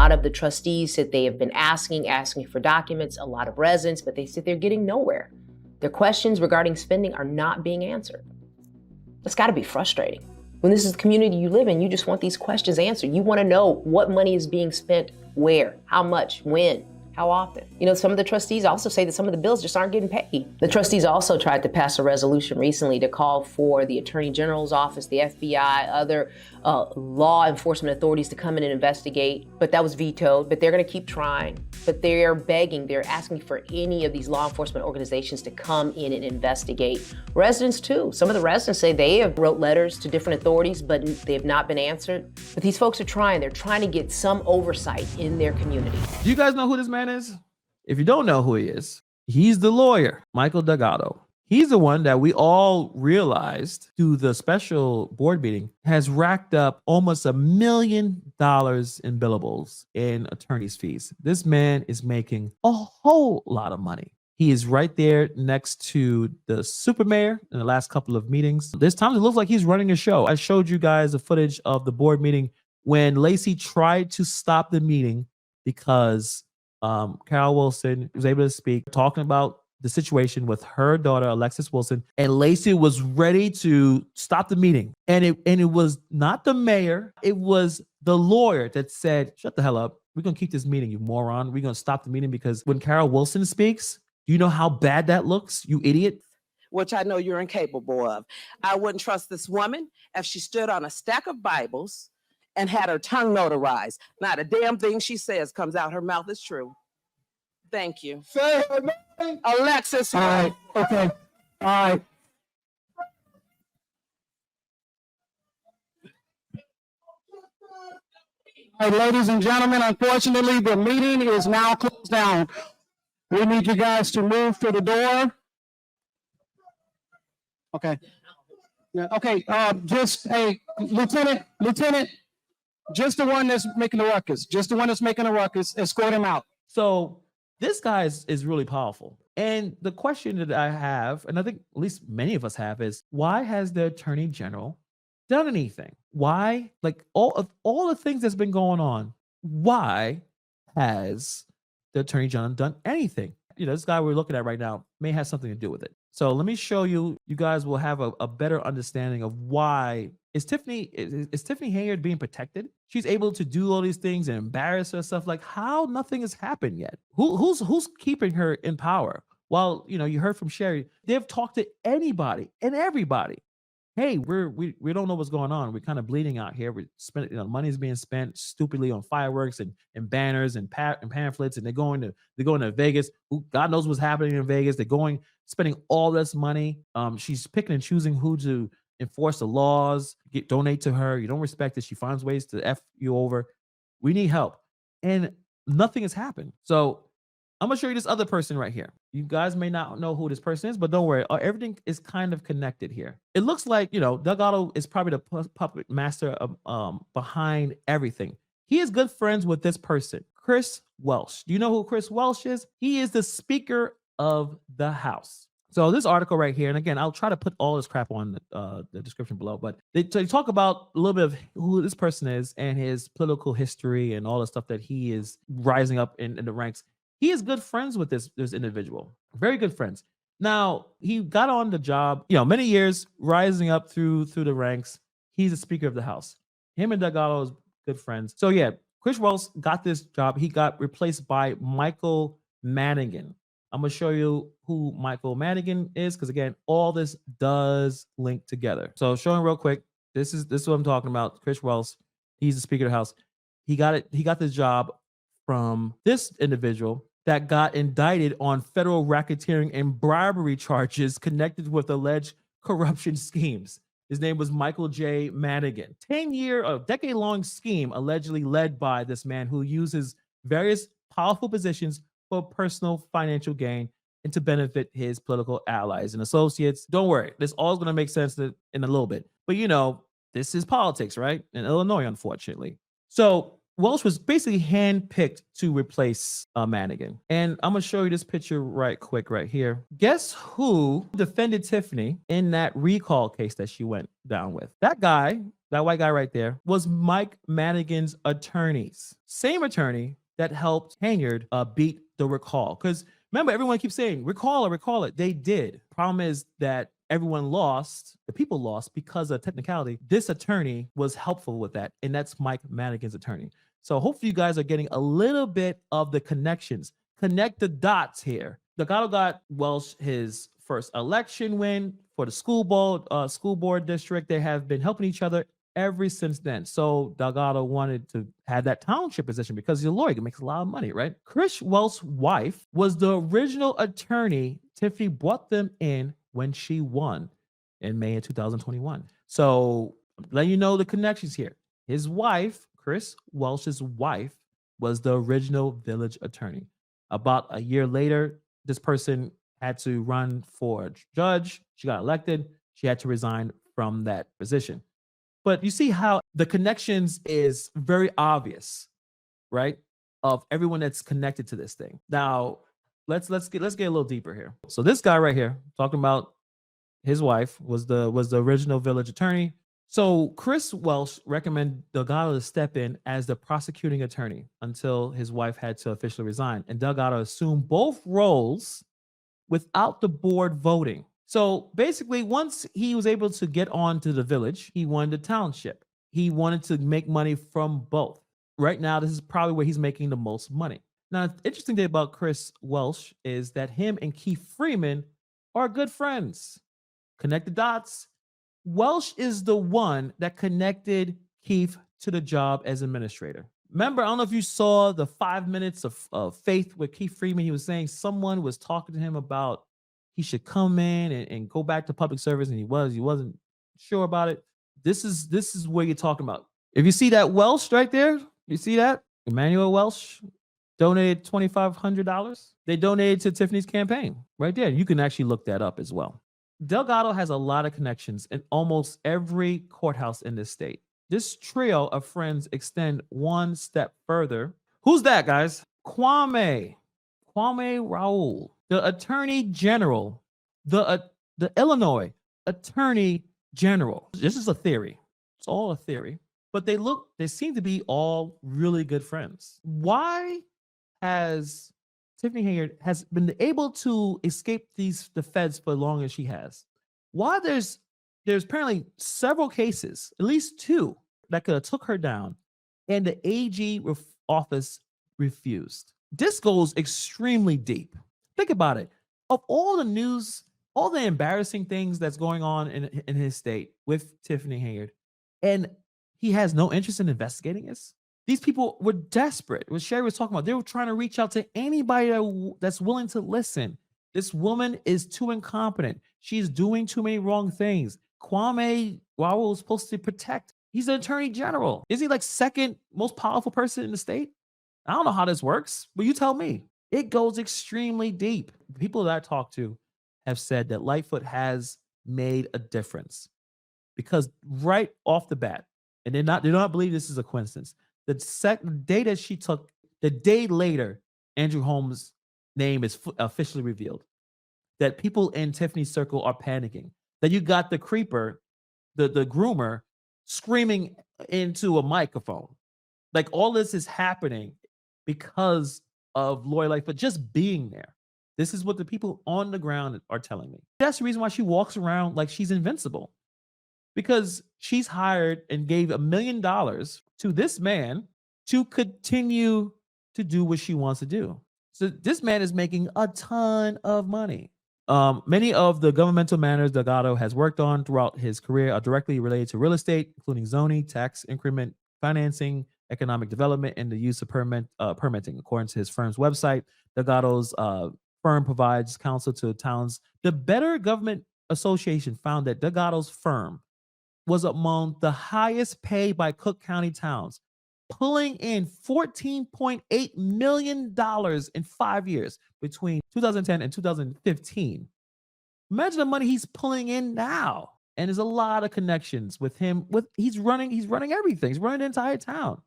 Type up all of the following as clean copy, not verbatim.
lot of the trustees said they have been asking for documents, a lot of residents, but they said they're getting nowhere. Their questions regarding spending are not being answered. That's got to be frustrating. When this is the community you live in, you just want these questions answered. You want to know what money is being spent, where, how much, when, how often. You know, some of the trustees also say that some of the bills just aren't getting paid. The trustees also tried to pass a resolution recently to call for the Attorney General's office, the FBI, other law enforcement authorities to come in and investigate, but that was vetoed. But they're going to keep trying. But they're begging, they're asking for any of these law enforcement organizations to come in and investigate. Residents too. Some of the residents say they have wrote letters to different authorities, but they have not been answered. But these folks are trying. They're trying to get some oversight in their community. Do you guys know who this man is? If you don't know who he is, he's the lawyer, Michael Delgado. He's the one that we all realized through the special board meeting has racked up almost $1 million in billables in attorney's fees. This man is making a whole lot of money. He is right there next to the super mayor in the last couple of meetings. There's times it looks like he's running a show. I showed you guys the footage of the board meeting when Lacey tried to stop the meeting because Carol Wilson was able to speak, talking about the situation with her daughter, Alexis Wilson, and Lacey was ready to stop the meeting. And it was not the mayor, it was the lawyer that said, shut the hell up. We're going to keep this meeting, you moron. We're going to stop the meeting because when Carol Wilson speaks, do you know how bad that looks, you idiot? Which I know you're incapable of. I wouldn't trust this woman if she stood on a stack of Bibles and had her tongue notarized. Not a damn thing she says comes out her mouth is true. Thank you. Say her name. Alexis. All right. Okay. All right. All right, ladies and gentlemen, unfortunately, the meeting is now closed down. We need you guys to move to the door. Okay. Yeah, okay. Just a lieutenant, just the one that's making the ruckus. Just the one that's making the ruckus. Escort him out. So this guy is really powerful. And the question that I have, and I think at least many of us have, is why has the Attorney General done anything? Why, like all the things that's been going on, why has the Attorney General done anything? You know, this guy we're looking at right now may have something to do with it. So let me show you, you guys will have a better understanding of why. Is Tiffany Henyard being protected? She's able to do all these things and embarrass herself. Like, how nothing has happened yet? Who's keeping her in power? Well, you know, you heard from Sherry. They've talked to anybody and everybody. Hey, we don't know what's going on. We're kind of bleeding out here. We're spending, you know, money's being spent stupidly on fireworks and banners and pamphlets, and they're going to Vegas. God knows what's happening in Vegas. They're spending all this money. She's picking and choosing who to enforce the laws, donate to her. You don't respect it. She finds ways to F you over. We need help. And nothing has happened. So I'm going to show you this other person right here. You guys may not know who this person is, but don't worry. Everything is kind of connected here. It looks like, you know, Delgado is probably the puppet master of, behind everything. He is good friends with this person, Chris Welsh. Do you know who Chris Welsh is? He is the Speaker of the House. So this article right here, and again, I'll try to put all this crap on the description below, but they talk about a little bit of who this person is and his political history and all the stuff that he is rising up in the ranks. He is good friends with this individual, very good friends. Now, he got on the job, you know, many years rising up through the ranks. He's the Speaker of the House. Him and Delgado is good friends. So yeah, Chris Welsh got this job. He got replaced by Michael Madigan. I'm going to show you who Michael Madigan is, because again, all this does link together. So showing real quick, this is what I'm talking about. Chris Welsh, he's the Speaker of the House. He got this job from this individual that got indicted on federal racketeering and bribery charges connected with alleged corruption schemes. His name was Michael J. Madigan. 10-year, decade-long scheme allegedly led by this man who uses various powerful positions for personal financial gain and to benefit his political allies and associates. Don't worry, this all is going to make sense in a little bit. But you know, this is politics, right? In Illinois, unfortunately. So Welsh was basically handpicked to replace Madigan. And I'm going to show you this picture right quick right here. Guess who defended Tiffany in that recall case that she went down with? That guy that white guy right there, was Mike Madigan's attorneys. Same attorney that helped Henyard beat the recall. Because remember, everyone keeps saying, recall it. They did. Problem is that everyone lost, the people lost because of technicality. This attorney was helpful with that, and that's Mike Madigan's attorney. So hopefully you guys are getting a little bit of the connections. Connect the dots here. Delgado got Welsh his first election win for the school board district. They have been helping each other ever since then. So Delgado wanted to have that township position because he's a lawyer. He makes a lot of money, right? Chris Welsh's wife was the original attorney Tiffany brought them in when she won in May of 2021. So letting you know the connections here. His wife, Chris Welsh's wife, was the original village attorney. About a year later, this person had to run for a judge. She got elected. She had to resign from that position. But you see how the connections is very obvious, right? Of everyone that's connected to this thing. Now, let's get a little deeper here. So this guy right here, talking about his wife, was the original village attorney. So Chris Welsh recommended Delgado to step in as the prosecuting attorney until his wife had to officially resign. And Delgado assumed both roles without the board voting. So basically, once he was able to get on to the village, he wanted the township. He wanted to make money from both. Right now, this is probably where he's making the most money. Now, the interesting thing about Chris Welsh is that him and Keith Freeman are good friends. Connect the dots. Welsh is the one that connected Keith to the job as administrator. Remember, I don't know if you saw the 5 minutes of faith with Keith Freeman. He was saying someone was talking to him about he should come in and go back to public service, and he wasn't sure about it. This is where you're talking about. If you see that Welsh right there, you see that? Emmanuel Welsh donated $2,500. They donated to Tiffany's campaign right there. You can actually look that up as well. Delgado has a lot of connections in almost every courthouse in this state. This trio of friends extend one step further. Who's that, guys? Kwame Raoul, the Attorney General, the Illinois Attorney General. This is a theory. It's all a theory. But they seem to be all really good friends. Why has Tiffany Henyard has been able to escape the feds for as long as she has? Why there's apparently several cases, at least two, that could have took her down, and the AG office refused. This goes extremely deep. Think about it. Of all the news, all the embarrassing things that's going on in his state with Tiffany Henyard, and he has no interest in investigating this. These people were desperate. What Sherry was talking about, they were trying to reach out to anybody that's willing to listen. This woman is too incompetent. She's doing too many wrong things. Kwame Raoul is supposed to protect. He's the attorney general. Is he like second most powerful person in the state? I don't know how this works, but you tell me. It goes extremely deep. The people that I talk to have said that Lightfoot has made a difference because right off the bat, and they do not believe this is a coincidence. The day that she took, the day later, Andrew Holmes' name is officially revealed. That people in Tiffany's circle are panicking. That you got the creeper, the groomer, screaming into a microphone. Like all this is happening because of Lori Lightfoot just being there. This is what the people on the ground are telling me. That's the reason why she walks around like she's invincible. Because she's hired and gave $1 million to this man to continue to do what she wants to do. So this man is making a ton of money. Many of the governmental matters Delgado has worked on throughout his career are directly related to real estate, including zoning, tax increment, financing, economic development, and the use of permitting. According to his firm's website, Delgado's firm provides counsel to towns. The Better Government Association found that Delgado's firm was among the highest paid by Cook County towns, pulling in $14.8 million in 5 years between 2010 and 2015. Imagine the money he's pulling in now. And there's a lot of connections with him. He's running everything. He's running the entire town.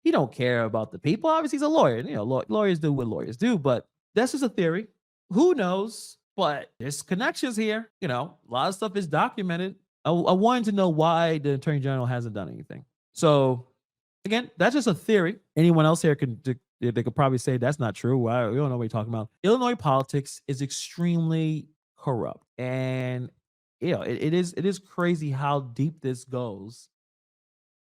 He don't care about the people. Obviously, he's a lawyer. You know, lawyers do what lawyers do, but that's just a theory. Who knows? But there's connections here. You know, a lot of stuff is documented. I wanted to know why the Attorney General hasn't done anything. So again, that's just a theory. Anyone else here they could probably say that's not true. We don't know what you're talking about. Illinois politics is extremely corrupt, and it is crazy how deep this goes.